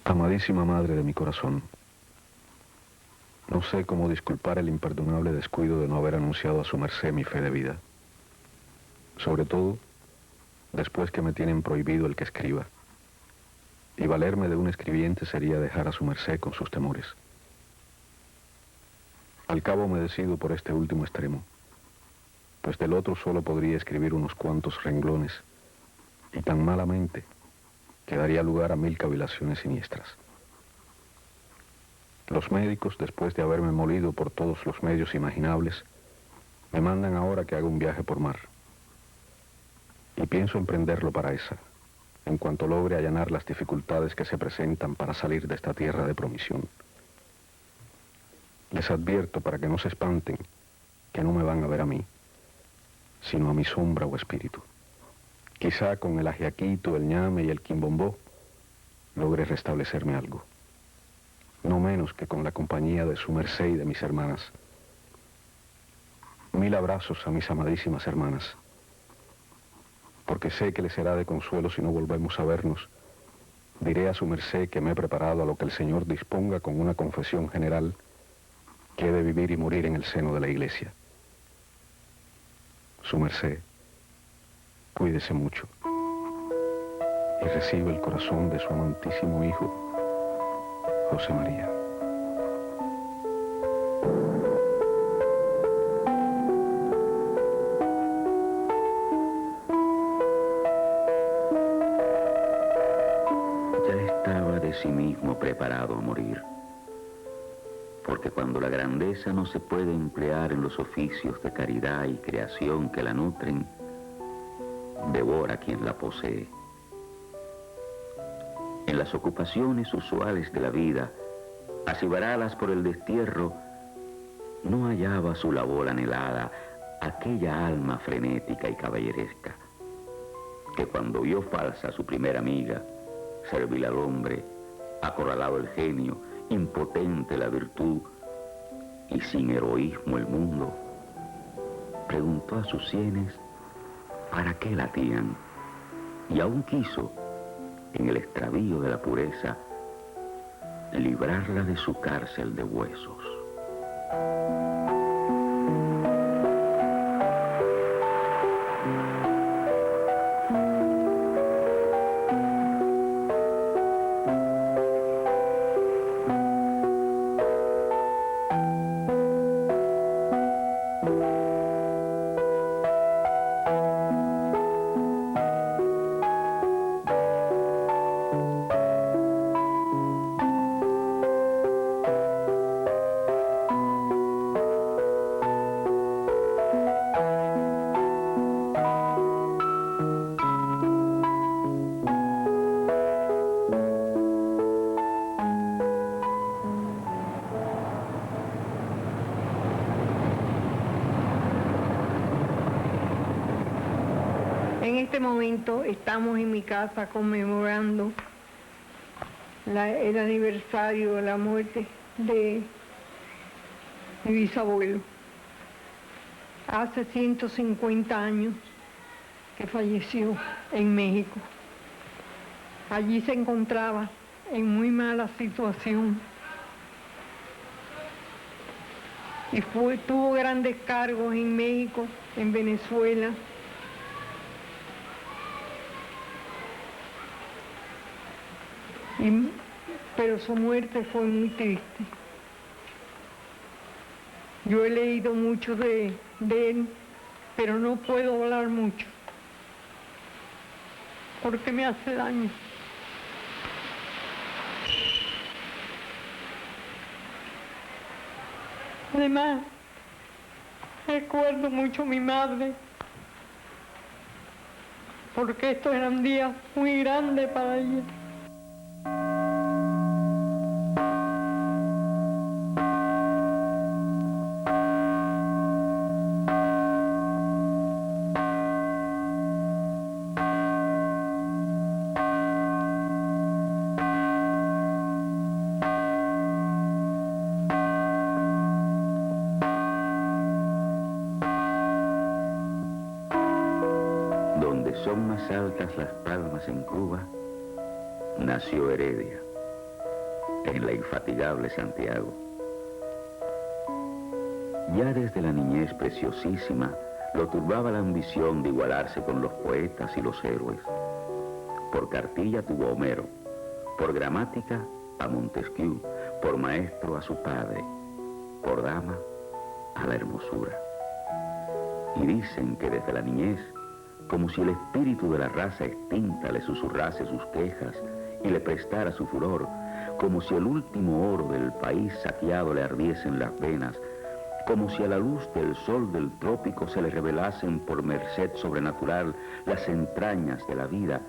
Amadísima madre de mi corazón, no sé cómo disculpar el imperdonable descuido de no haber anunciado a su merced mi fe de vida. Sobre todo, después que me tienen prohibido el que escriba. Y valerme de un escribiente sería dejar a su merced con sus temores. Al cabo me decido por este último extremo, pues del otro solo podría escribir unos cuantos renglones, y tan malamente que daría lugar a 1000 cavilaciones siniestras. Los médicos, después de haberme molido por todos los medios imaginables, me mandan ahora que haga un viaje por mar. Y pienso emprenderlo para esa, en cuanto logre allanar las dificultades que se presentan para salir de esta tierra de promisión. Les advierto para que no se espanten que no me van a ver a mí, sino a mi sombra o espíritu. Quizá con el ajiaquito, el ñame y el quimbombó logre restablecerme algo. No menos que con la compañía de su merced y de mis hermanas. 1000 abrazos a mis amadísimas hermanas, porque sé que les será de consuelo si no volvemos a vernos. Diré a su merced que me he preparado a lo que el Señor disponga con una confesión general que he de vivir y morir en el seno de la iglesia. Su merced, cuídese mucho y recibe el corazón de su amantísimo hijo, José María. Ya estaba de sí mismo preparado a morir, porque cuando la grandeza no se puede emplear en los oficios de caridad y creación que la nutren, devora quien la posee. En las ocupaciones usuales de la vida, acibaradas por el destierro, no hallaba su labor anhelada aquella alma frenética y caballeresca, que cuando vio falsa a su primera amiga, servil al hombre, acorralado el genio, impotente la virtud y sin heroísmo el mundo, preguntó a sus sienes para qué latían, y aún quiso, en el extravío de la pureza, librarla de su cárcel de huesos. En este momento estamos en mi casa conmemorando el aniversario de la muerte de mi bisabuelo. Hace 150 años que falleció en México. Allí se encontraba en muy mala situación y tuvo grandes cargos en México, en Venezuela. Pero su muerte fue muy triste. Yo he leído mucho de él, pero no puedo hablar mucho, porque me hace daño. Además, recuerdo mucho a mi madre, porque estos eran días muy grandes para ella. Donde son más altas las palmas en Cuba, nació Heredia, en la infatigable Santiago. Ya desde la niñez preciosísima lo turbaba la ambición de igualarse con los poetas y los héroes. Por cartilla tuvo a Homero, por gramática a Montesquieu, por maestro a su padre, por dama a la hermosura. Y dicen que desde la niñez, como si el espíritu de la raza extinta le susurrase sus quejas y le prestara su furor, como si el último oro del país saqueado le ardiese en las venas, como si a la luz del sol del trópico se le revelasen por merced sobrenatural las entrañas de la vida,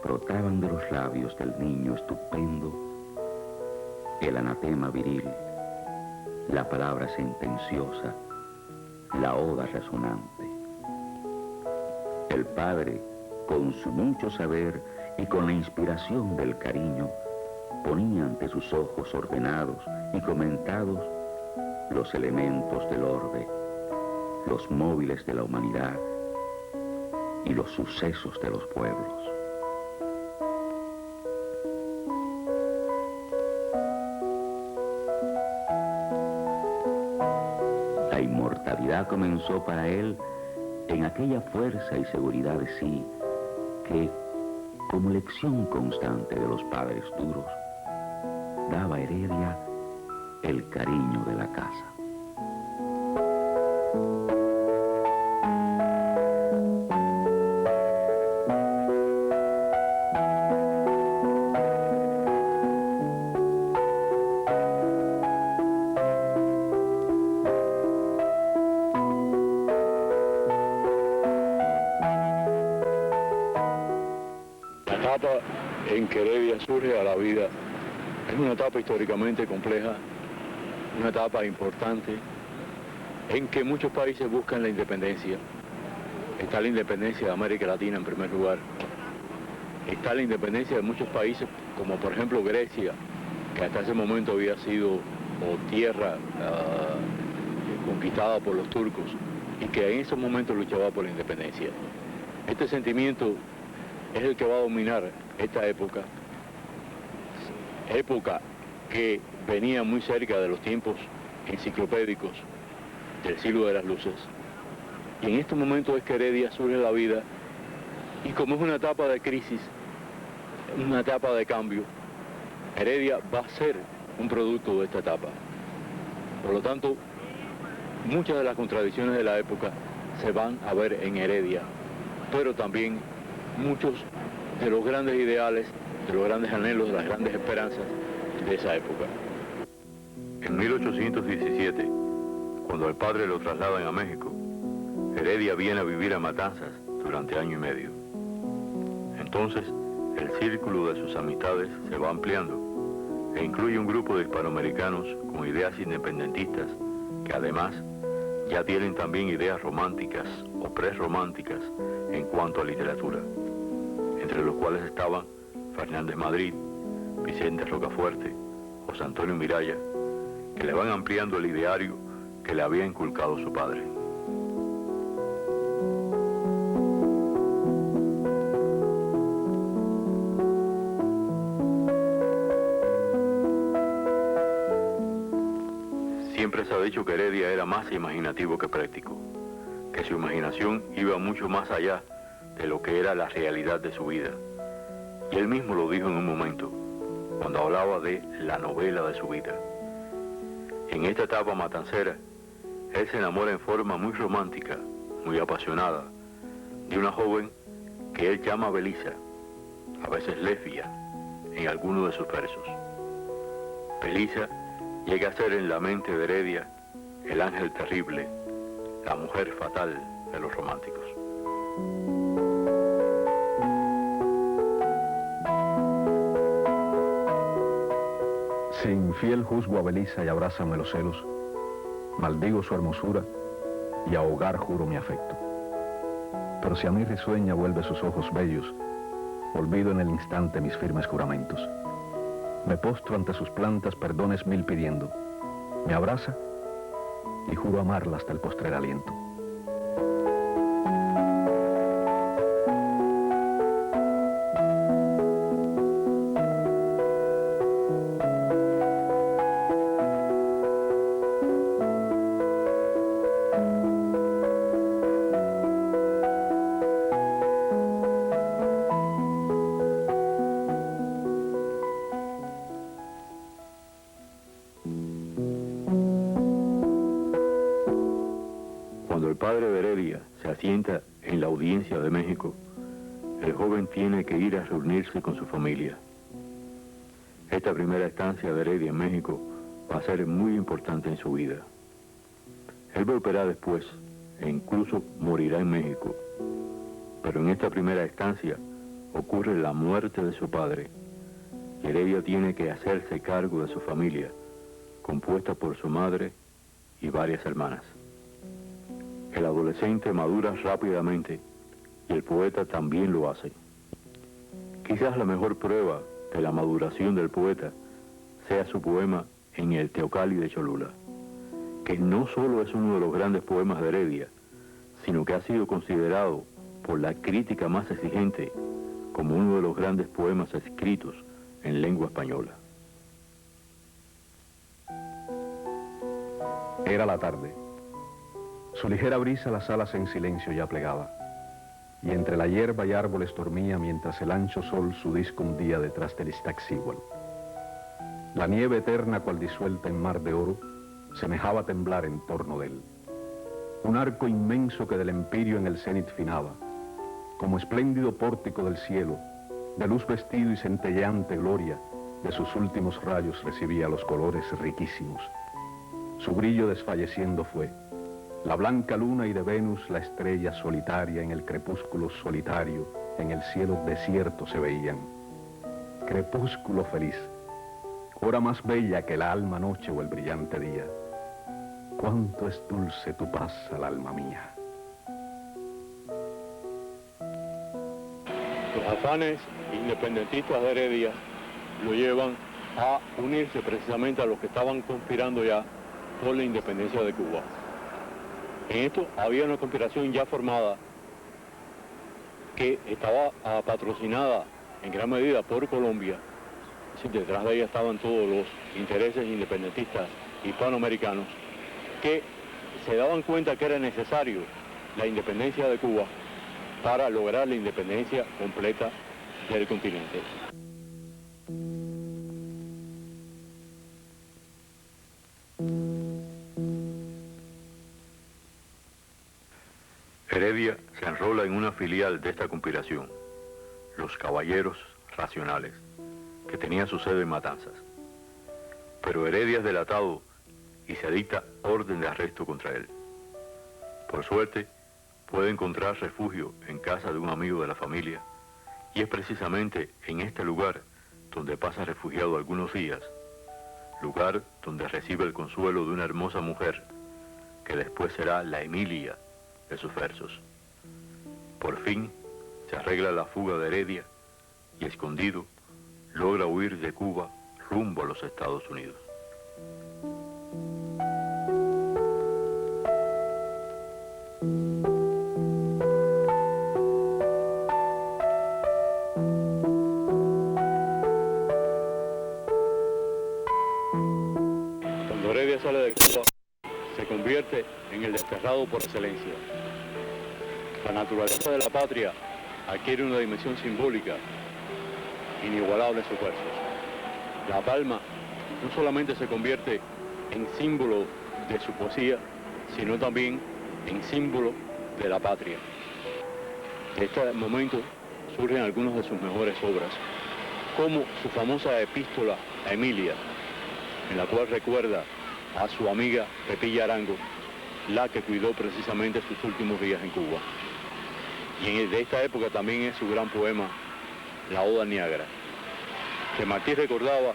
brotaban de los labios del niño estupendo el anatema viril, la palabra sentenciosa, la oda resonante. El padre, con su mucho saber y con la inspiración del cariño, ponía ante sus ojos ordenados y comentados los elementos del orbe, los móviles de la humanidad y los sucesos de los pueblos. La inmortalidad comenzó para él en aquella fuerza y seguridad de sí que, como lección constante de los padres duros, daba a Heredia el cariño de la casa. La etapa en que Heredia surge a la vida es una etapa históricamente compleja, una etapa importante en que muchos países buscan la independencia. Está la independencia de América Latina en primer lugar. Está la independencia de muchos países, como por ejemplo Grecia, que hasta ese momento había sido tierra conquistada por los turcos y que en esos momentos luchaba por la independencia. Este sentimiento es el que va a dominar esta época que venía muy cerca de los tiempos enciclopédicos del siglo de las luces. Y en este momento es que Heredia surge a la vida, y como es una etapa de crisis, una etapa de cambio, Heredia va a ser un producto de esta etapa. Por lo tanto, muchas de las contradicciones de la época se van a ver en Heredia, pero también muchos de los grandes ideales, de los grandes anhelos, de las grandes esperanzas de esa época. En 1817, cuando al padre lo trasladan a México, Heredia viene a vivir a Matanzas durante año y medio. Entonces, el círculo de sus amistades se va ampliando e incluye un grupo de hispanoamericanos con ideas independentistas que además ya tienen también ideas románticas o prerrománticas en cuanto a literatura, entre los cuales estaban Fernández Madrid, Vicente Rocafuerte, José Antonio Miralla, que le van ampliando el ideario que le había inculcado su padre. Siempre se ha dicho que Heredia era más imaginativo que práctico, que su imaginación iba mucho más allá de lo que era la realidad de su vida. Y él mismo lo dijo en un momento, cuando hablaba de la novela de su vida. En esta etapa matancera, él se enamora en forma muy romántica, muy apasionada, de una joven que él llama Belisa, a veces lesbia, en algunos de sus versos. Belisa llega a ser en la mente de Heredia el ángel terrible, la mujer fatal de los románticos. Si infiel juzgo a Belisa y abrázame los celos, maldigo su hermosura y a hogar juro mi afecto. Pero si a mí risueña vuelve sus ojos bellos, olvido en el instante mis firmes juramentos. Me postro ante sus plantas perdones mil pidiendo, me abraza y juro amarla hasta el postrer aliento. padre de Heredia se asienta en la Audiencia de México, el joven tiene que ir a reunirse con su familia. Esta primera estancia de Heredia en México va a ser muy importante en su vida. Él volverá después e incluso morirá en México. Pero en esta primera estancia ocurre la muerte de su padre. Y Heredia tiene que hacerse cargo de su familia, compuesta por su madre y varias hermanas. El adolescente madura rápidamente y el poeta también lo hace. Quizás la mejor prueba de la maduración del poeta sea su poema En el Teocalli de Cholula, que no solo es uno de los grandes poemas de Heredia, sino que ha sido considerado por la crítica más exigente como uno de los grandes poemas escritos en lengua española. Era la tarde. Su ligera brisa las alas en silencio ya plegaba, y entre la hierba y árboles dormía mientras el ancho sol su disco hundía detrás del Iztaccíhuatl. La nieve eterna, cual disuelta en mar de oro, semejaba temblar en torno de él. Un arco inmenso que del empirio en el cenit finaba, como espléndido pórtico del cielo, de luz vestido y centelleante gloria, de sus últimos rayos recibía los colores riquísimos. Su brillo desfalleciendo fue. La blanca luna y de Venus la estrella solitaria en el crepúsculo solitario, en el cielo desierto se veían. Crepúsculo feliz, hora más bella que la alma noche o el brillante día. Cuánto es dulce tu paz al alma mía. Los afanes independentistas de Heredia lo llevan a unirse precisamente a los que estaban conspirando ya por la independencia de Cuba. En esto había una conspiración ya formada que estaba patrocinada en gran medida por Colombia. Es decir, detrás de ella estaban todos los intereses independentistas hispanoamericanos que se daban cuenta que era necesario la independencia de Cuba para lograr la independencia completa del continente. Heredia se enrola en una filial de esta conspiración, los Caballeros Racionales, que tenía su sede en Matanzas. Pero Heredia es delatado y se dicta orden de arresto contra él. Por suerte, puede encontrar refugio en casa de un amigo de la familia, y es precisamente en este lugar donde pasa refugiado algunos días, lugar donde recibe el consuelo de una hermosa mujer, que después será la Emilia de sus versos. Por fin se arregla la fuga de Heredia y, escondido, logra huir de Cuba rumbo a los Estados Unidos. Cuando Heredia sale de Cuba, se convierte en el desterrado por excelencia. La naturaleza de la patria adquiere una dimensión simbólica inigualable en sus versos. La palma no solamente se convierte en símbolo de su poesía, sino también en símbolo de la patria. De este momento surgen algunas de sus mejores obras, como su famosa epístola a Emilia, en la cual recuerda a su amiga Pepilla Arango, la que cuidó precisamente sus últimos días en Cuba. Y de esta época también es su gran poema, La Oda al Niágara, que Martí recordaba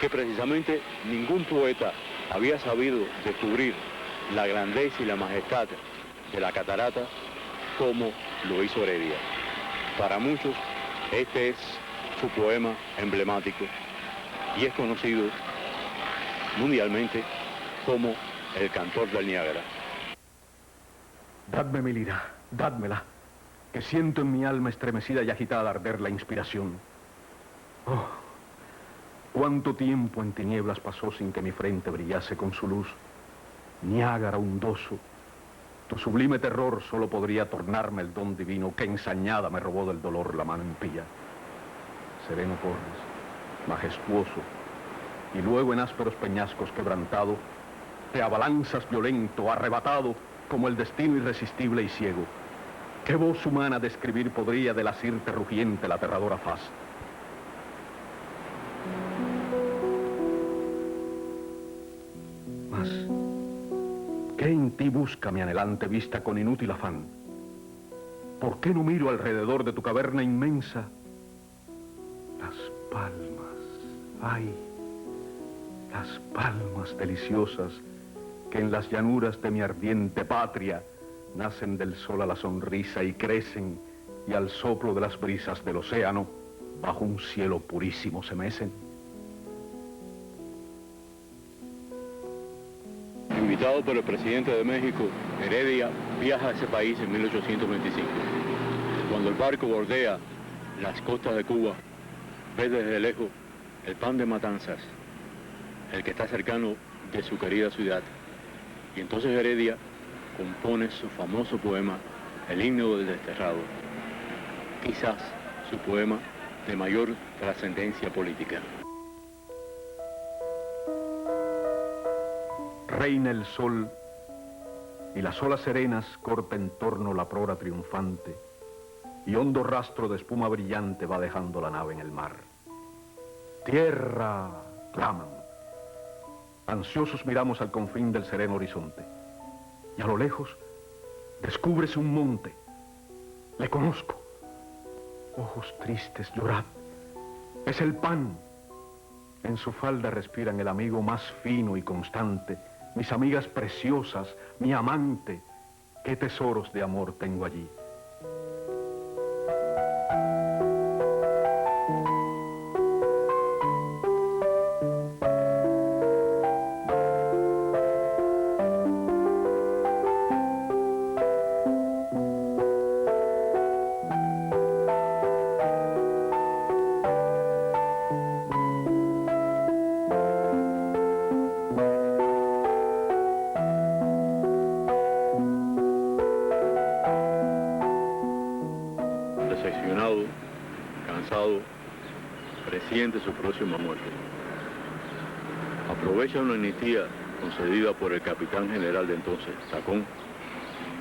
que precisamente ningún poeta había sabido descubrir la grandeza y la majestad de la catarata como lo hizo Heredia. Para muchos, este es su poema emblemático y es conocido mundialmente como el cantor del Niágara. Dadme mi lira, dádmela, que siento en mi alma estremecida y agitada arder la inspiración. Oh, cuánto tiempo en tinieblas pasó sin que mi frente brillase con su luz. Niágara hundoso, tu sublime terror solo podría tornarme el don divino que ensañada me robó del dolor la mano impía. Sereno corres, majestuoso, y luego en ásperos peñascos quebrantado, te abalanzas violento, arrebatado, como el destino irresistible y ciego. ¿Qué voz humana describir podría de la sirte rugiente la aterradora faz? Mas, ¿qué en ti busca mi anhelante vista con inútil afán? ¿Por qué no miro alrededor de tu caverna inmensa las palmas, ay, las palmas deliciosas que en las llanuras de mi ardiente patria nacen del sol a la sonrisa y crecen, y al soplo de las brisas del océano bajo un cielo purísimo se mecen? Invitado por el presidente de México, Heredia viaja a ese país en 1825. Cuando el barco bordea las costas de Cuba, ve desde lejos el pan de Matanzas, el que está cercano de su querida ciudad. Y entonces Heredia compone su famoso poema, El himno del desterrado, quizás su poema de mayor trascendencia política. Reina el sol y las olas serenas corta en torno la prora triunfante, y hondo rastro de espuma brillante va dejando la nave en el mar. ¡Tierra!, claman. Ansiosos miramos al confín del sereno horizonte, y a lo lejos descúbrese un monte. Le conozco. Ojos tristes, llorad. Es el pan. En su falda respiran el amigo más fino y constante. Mis amigas preciosas, mi amante, qué tesoros de amor tengo allí. Decepcionado, cansado, presiente su próxima muerte. Aprovecha una amnistía concedida por el capitán general de entonces, Tacón,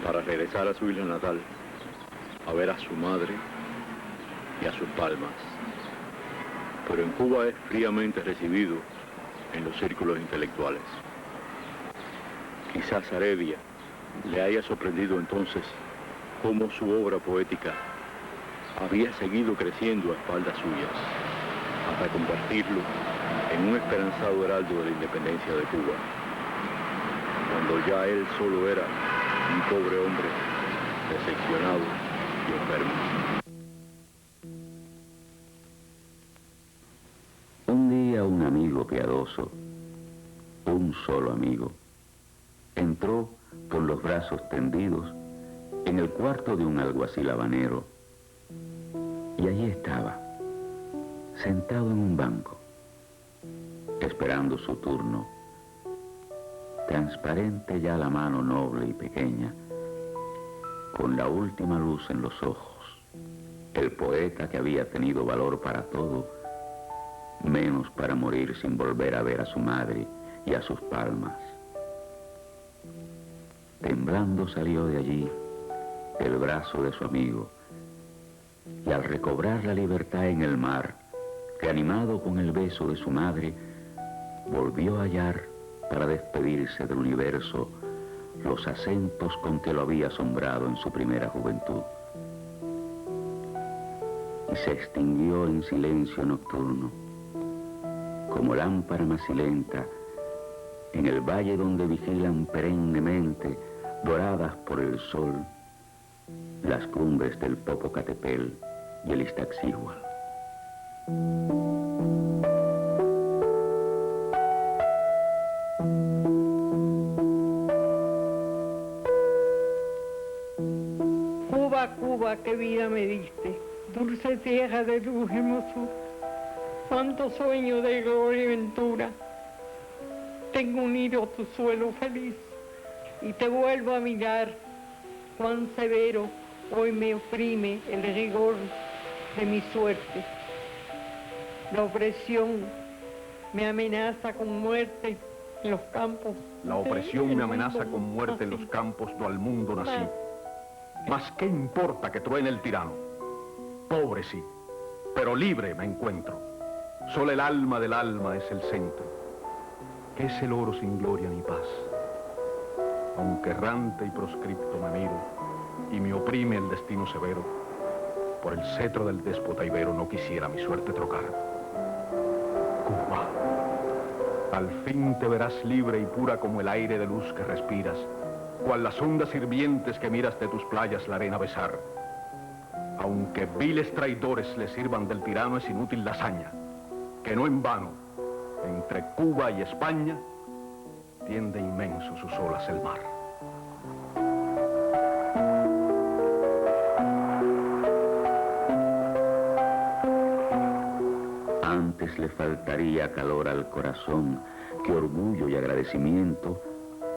para regresar a su isla natal, a ver a su madre y a sus palmas. Pero en Cuba es fríamente recibido en los círculos intelectuales. Quizás Heredia le haya sorprendido entonces cómo su obra poética había seguido creciendo a espaldas suyas, hasta convertirlo en un esperanzado heraldo de la independencia de Cuba, cuando ya él solo era un pobre hombre decepcionado y enfermo. Un día un amigo piadoso, un solo amigo, entró con los brazos tendidos en el cuarto de un alguacil habanero, y allí estaba, sentado en un banco, esperando su turno, transparente ya la mano noble y pequeña, con la última luz en los ojos, el poeta que había tenido valor para todo, menos para morir sin volver a ver a su madre y a sus palmas. Temblando salió de allí del brazo de su amigo, y al recobrar la libertad en el mar, reanimado con el beso de su madre, volvió a hallar, para despedirse del universo, los acentos con que lo había asombrado en su primera juventud. Y se extinguió en silencio nocturno, como lámpara macilenta, en el valle donde vigilan perennemente, doradas por el sol, las cumbres del Popocatépetl y el Iztaccíhuatl. Cuba, Cuba, qué vida me diste, dulce tierra de luz y hermosura, cuánto sueño de gloria y ventura. Tengo unido a tu suelo feliz y te vuelvo a mirar, cuán severo hoy me oprime el rigor de mi suerte. La opresión me amenaza con muerte en los campos. La opresión me amenaza con muerte en los campos do al mundo nací. Mas ¿qué importa que truene el tirano? Pobre sí, pero libre me encuentro. Solo el alma del alma es el centro. ¿Qué es el oro sin gloria ni paz? Aunque errante y proscripto me miro y me oprime el destino severo, por el cetro del déspota ibero no quisiera mi suerte trocar. Cuba, al fin te verás libre y pura como el aire de luz que respiras, cual las ondas hirvientes que miras de tus playas la arena besar. Aunque viles traidores le sirvan del tirano, es inútil la hazaña, que no en vano, entre Cuba y España, tiende inmenso sus olas el mar. Antes le faltaría calor al corazón que orgullo y agradecimiento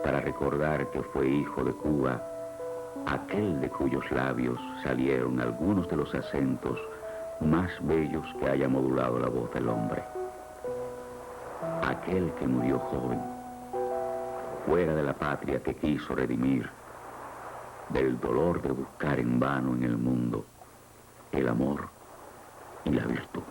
para recordar que fue hijo de Cuba, aquel de cuyos labios salieron algunos de los acentos más bellos que haya modulado la voz del hombre. Aquel que murió joven, fuera de la patria que quiso redimir, del dolor de buscar en vano en el mundo el amor y la virtud.